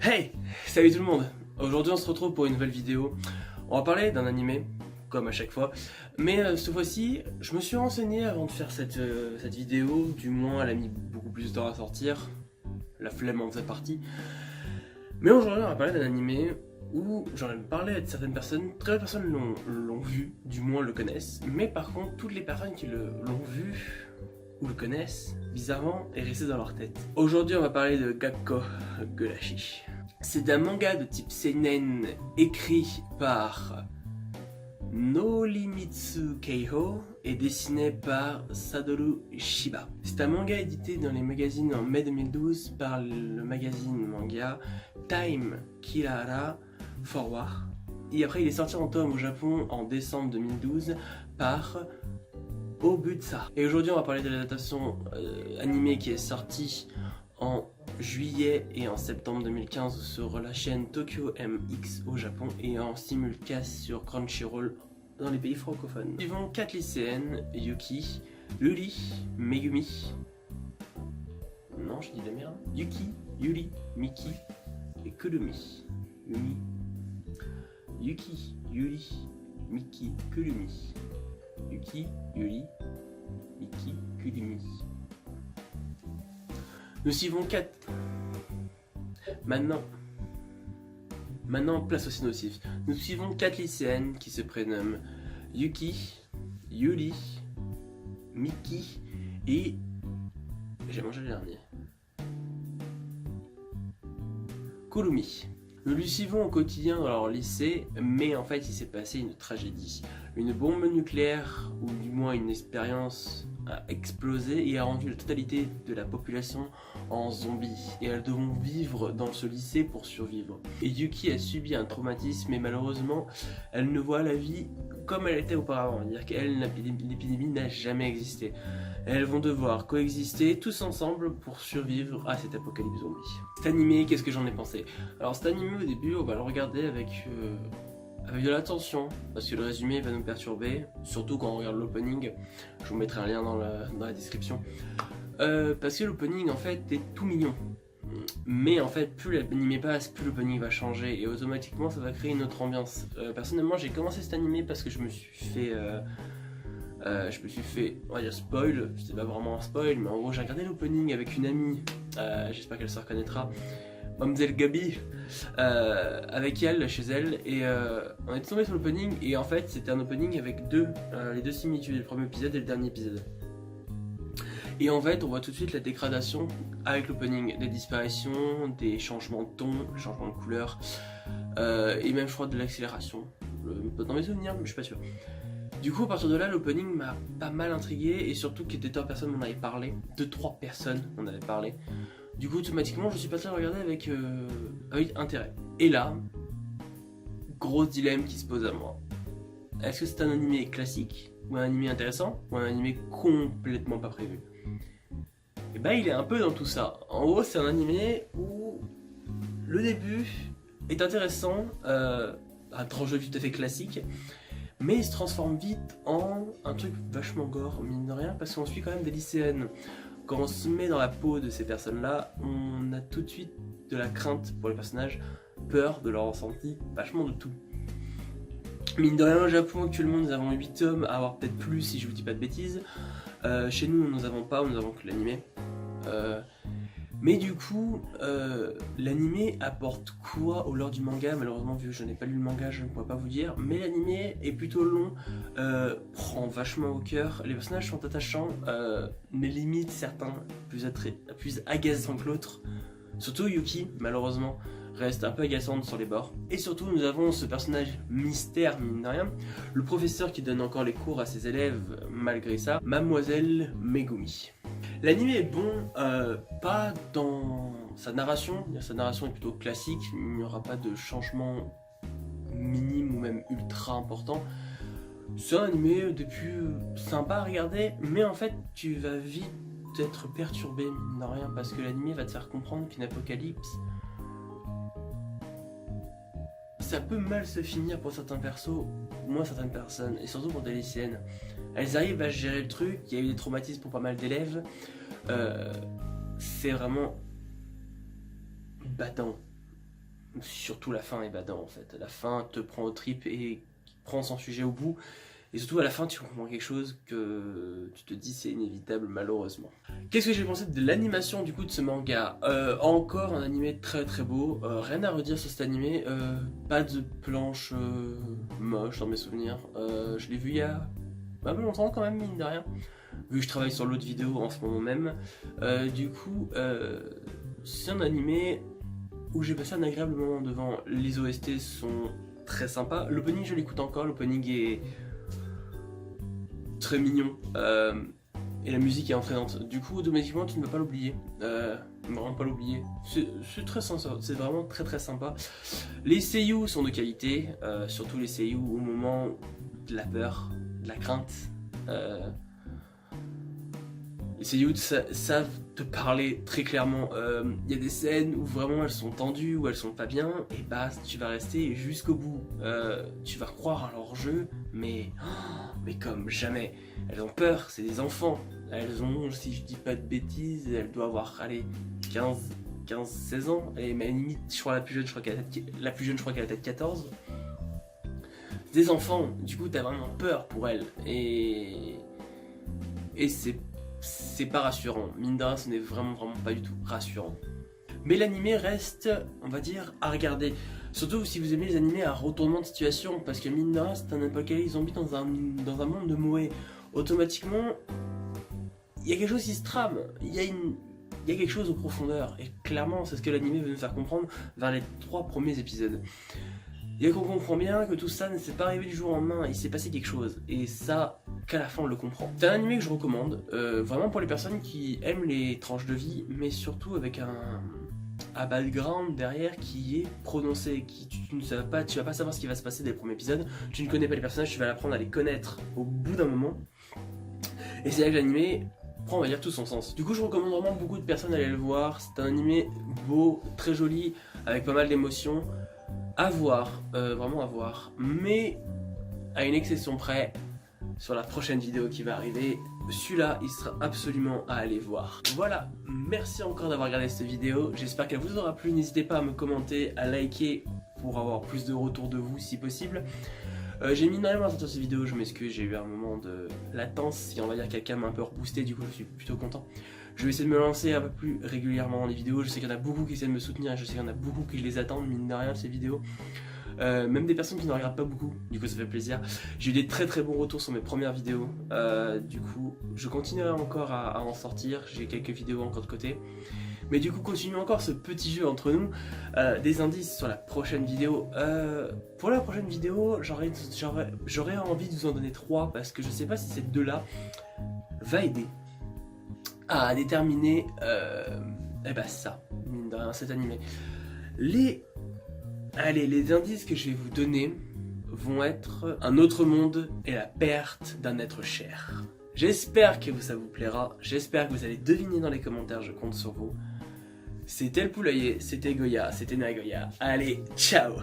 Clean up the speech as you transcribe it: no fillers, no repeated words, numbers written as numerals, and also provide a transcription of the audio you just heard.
Hey! Salut tout le monde! Aujourd'hui on se retrouve pour une nouvelle vidéo. On va parler d'un animé, comme à chaque fois. Mais cette fois-ci, je me suis renseigné avant de faire cette vidéo. Du moins, elle a mis beaucoup plus de temps à sortir. La flemme en faisait partie. Mais aujourd'hui on va parler d'un animé où j'en ai parlé à certaines personnes. Très peu de personnes l'ont vu, du moins le connaissent. Mais par contre, toutes les personnes qui l'ont vu ou le connaissent, bizarrement, est resté dans leur tête. Aujourd'hui, on va parler de Gakko Gurashi. C'est un manga de type seinen écrit par Norimitsu Keiho et dessiné par Satoru Shiba. C'est un manga édité dans les magazines en mai 2012 par le magazine manga Time Kirara Forward. Et après, il est sorti en tome au Japon en décembre 2012 par Obutsa. Et aujourd'hui, on va parler de l'adaptation animée qui est sortie en juillet et en septembre 2015 sur la chaîne Tokyo MX au Japon et en simulcast sur Crunchyroll dans les pays francophones. Nous suivons 4 lycéennes, Yuki, Yuri, Megumi. Non, je dis de la merde. Yuki, Yuri, Miki et Kurumi. Yuki, Yuri, Miki, Kurumi. Yuki, Yuri, Miki, Kurumi. Nous suivons 4. Maintenant, place au synopsis. Nous suivons 4 lycéennes qui se prénomment Yuki, Yuri, Miki et... j'ai mangé le dernier. Kurumi. Nous lui suivons au quotidien dans leur lycée, mais en fait il s'est passé une tragédie. Une bombe nucléaire, ou du moins une expérience, a explosé et a rendu la totalité de la population en zombies. Et elles devront vivre dans ce lycée pour survivre. Et Yuki a subi un traumatisme et malheureusement, elle ne voit la vie comme elle était auparavant. C'est-à-dire qu'elle, l'épidémie n'a jamais existé. Elles vont devoir coexister tous ensemble pour survivre à cet apocalypse zombie. Cet animé, qu'est-ce que j'en ai pensé? Alors cet animé au début, on va le regarder avec de l'attention, parce que le résumé va nous perturber, surtout quand on regarde l'opening. Je vous mettrai un lien dans la description. Parce que l'opening en fait est tout mignon. Mais en fait, plus l'animé passe, plus l'opening va changer et automatiquement ça va créer une autre ambiance. Personnellement, j'ai commencé cet animé parce que je me suis fait, on va dire spoil, c'était pas vraiment un spoil, mais en gros j'ai regardé l'opening avec une amie, j'espère qu'elle se reconnaîtra, Mamzelle Gabi, avec elle, chez elle, et on est tombé sur l'opening, et en fait c'était un opening avec les deux similitudes, le premier épisode et le dernier épisode. Et en fait on voit tout de suite la dégradation avec l'opening, des disparitions, des changements de ton, des changements de couleur, et même je crois de l'accélération, dans mes souvenirs, mais je suis pas sûr. Du coup, à partir de là, l'opening m'a pas mal intrigué et surtout que des 3 personnes m'en avaient parlé. 2-3 personnes m'en avaient parlé. Du coup, automatiquement, je suis passé à le regarder avec intérêt. Et là, gros dilemme qui se pose à moi. Est-ce que c'est un animé classique, ou un animé intéressant, ou un animé complètement pas prévu? Et bah, il est un peu dans tout ça. En gros, c'est un animé où le début est intéressant, un tranche tout à fait classique. Mais il se transforme vite en un truc vachement gore, mine de rien, parce qu'on suit quand même des lycéennes. Quand on se met dans la peau de ces personnes-là, on a tout de suite de la crainte pour les personnages, peur de leur ressenti, vachement de tout. Mine de rien, au Japon, actuellement, nous avons 8 tomes, à avoir peut-être plus si je vous dis pas de bêtises. Chez nous, nous n'avons pas, nous avons que l'animé. Mais du coup, l'animé apporte quoi au lore du manga? Malheureusement, vu que je n'ai pas lu le manga, je ne pourrais pas vous dire. Mais l'animé est plutôt long, prend vachement au cœur. Les personnages sont attachants, mais limite certains plus agaçants que l'autre. Surtout Yuki, malheureusement, reste un peu agaçante sur les bords. Et surtout, nous avons ce personnage mystère, mine de rien. Le professeur qui donne encore les cours à ses élèves, malgré ça, Mademoiselle Megumi. L'anime est bon, pas dans sa narration est plutôt classique, il n'y aura pas de changement minime ou même ultra important. C'est un anime depuis sympa à regarder, mais en fait tu vas vite être perturbé, mine de rien, parce que l'anime va te faire comprendre qu'une apocalypse, ça peut mal se finir pour certains persos, ou moins certaines personnes, et surtout pour des lycéennes. Elles arrivent à gérer le truc, il y a eu des traumatismes pour pas mal d'élèves, c'est vraiment battant. surtout la fin est badant en fait. La fin te prend aux tripes et prend son sujet au bout. Et surtout à la fin tu comprends quelque chose que tu te dis c'est inévitable malheureusement. Qu'est-ce que j'ai pensé de l'animation du coup de ce manga? Encore un animé très très beau, rien à redire sur cet animé, pas de planche moche dans mes souvenirs. Je l'ai vu il y a pas mal longtemps quand même mine de rien, vu que je travaille sur l'autre vidéo en ce moment même. Du coup c'est un animé où j'ai passé un agréable moment devant. Les OST sont très sympas, l'opening je l'écoute encore, l'opening est très mignon et la musique est entraînante. Du coup, automatiquement, tu ne vas pas l'oublier. Vraiment pas l'oublier. C'est très sympa, c'est vraiment très très sympa. Les seiyuu sont de qualité, surtout les seiyuu au moment de la peur, de la crainte. Les seiyuu savent te parler très clairement. Il y a des scènes où vraiment elles sont tendues, où elles sont pas bien, et bah tu vas rester jusqu'au bout. Tu vas croire à leur jeu, mais comme jamais. Elles ont peur, c'est des enfants. Elles ont, si je dis pas de bêtises, elles doivent avoir, allez, 15-16 ans. Et mais à la limite, je crois la plus jeune, je crois qu'elle a peut-être 14. Des enfants, du coup t'as vraiment peur pour elles. Et c'est pas rassurant. Mine de rien, ce n'est vraiment pas du tout rassurant. Mais l'animé reste, on va dire, à regarder. Surtout si vous aimez les animés à retournement de situation, parce que mine de rien, c'est un apocalypse zombie dans un monde de Moé. Automatiquement, il y a quelque chose qui se trame, il y a quelque chose aux profondeurs, et clairement, c'est ce que l'animé veut nous faire comprendre vers les 3 premiers épisodes. Et qu'on comprend bien que tout ça ne s'est pas arrivé du jour au lendemain, il s'est passé quelque chose, et ça, qu'à la fin on le comprend. C'est un animé que je recommande, vraiment pour les personnes qui aiment les tranches de vie, mais surtout avec un background derrière qui est prononcé, tu vas pas savoir ce qui va se passer dès le premier épisode, tu ne connais pas les personnages, tu vas apprendre à les connaître au bout d'un moment, et c'est là que l'animé prend, on va dire, tout son sens. Du coup je recommande vraiment beaucoup de personnes à aller le voir, c'est un animé beau, très joli, avec pas mal d'émotions, à voir, vraiment à voir, mais à une exception près, sur la prochaine vidéo qui va arriver, celui-là il sera absolument à aller voir. Voilà, merci encore d'avoir regardé cette vidéo, j'espère qu'elle vous aura plu, n'hésitez pas à me commenter, à liker pour avoir plus de retours de vous si possible. J'ai mis énormément à sortir cette vidéo, je m'excuse, j'ai eu un moment de latence, si on va dire quelqu'un m'a un peu reboosté, du coup je suis plutôt content. Je vais essayer de me lancer un peu plus régulièrement dans les vidéos, je sais qu'il y en a beaucoup qui essaient de me soutenir, je sais qu'il y en a beaucoup qui les attendent, mine de rien, ces vidéos. Même des personnes qui ne regardent pas beaucoup, du coup ça fait plaisir. J'ai eu des très très bons retours sur mes premières vidéos, du coup je continuerai encore à en sortir, j'ai quelques vidéos encore de côté. Mais du coup continuons encore ce petit jeu entre nous, des indices sur la prochaine vidéo. Pour la prochaine vidéo, j'aurais envie de vous en donner 3 parce que je sais pas si ces 2-là va aider à déterminer ça, mine de rien, cet animé. Les indices que je vais vous donner vont être un autre monde et la perte d'un être cher. J'espère que ça vous plaira, j'espère que vous allez deviner dans les commentaires, je compte sur vous. C'était le Poulailler, c'était Goya, c'était Nagoya. Allez, ciao!